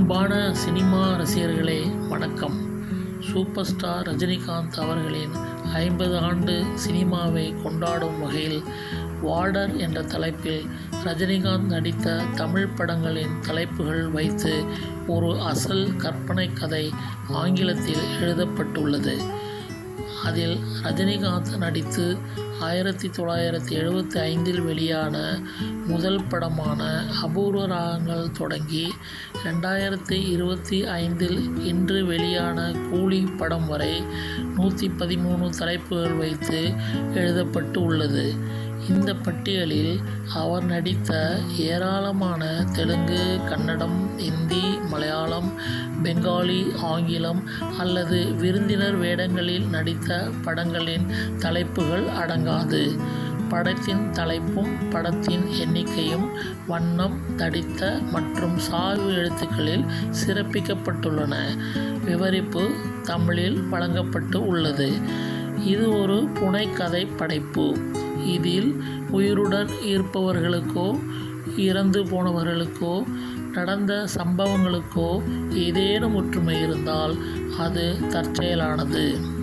அன்பான சினிமா ரசிகர்களே வணக்கம். சூப்பர் ஸ்டார் ரஜினிகாந்த் அவர்களின் 50 ஆண்டு சினிமாவை கொண்டாடும் வகையில் வார்டர் என்ற தலைப்பில் ரஜினிகாந்த் நடித்த தமிழ் படங்களின் தலைப்புகள் வைத்து ஒரு அசல் கற்பனை கதை ஆங்கிலத்தில் எழுதப்பட்டுள்ளது. அதில் ரஜினிகாந்த் நடித்து 1975 வெளியான முதல் படமான அபூர்வ ராகங்கள் தொடங்கி 2025 இன்று வெளியான கூலி படம் வரை 113 தலைப்புகள் வைத்து எழுதப்பட்டு உள்ளது. இந்த பட்டியலில் அவர் நடித்த ஏராளமான தெலுங்கு, கன்னடம், இந்தி, மலையாளம், பெங்காலி, ஆங்கிலம் அல்லது விருந்தினர் வேடங்களில் நடித்த படங்களின் தலைப்புகள் அடங்காது. படத்தின் தலைப்பும் படத்தின் எண்ணிக்கையும் வண்ணம், தடித்த மற்றும் சாய்வு எழுத்துக்களில் சிறப்பிக்கப்பட்டுள்ளன. விவரிப்பு தமிழில் வழங்கப்பட்டு உள்ளது. இது ஒரு புனைக்கதை படைப்பு. இதில் உயிருடன் இருப்பவர்களுக்கோ இறந்து போனவர்களுக்கோ நடந்த சம்பவங்களுக்கோ ஏதேனும் ஒற்றுமை இருந்தால் அது தற்செயலானது.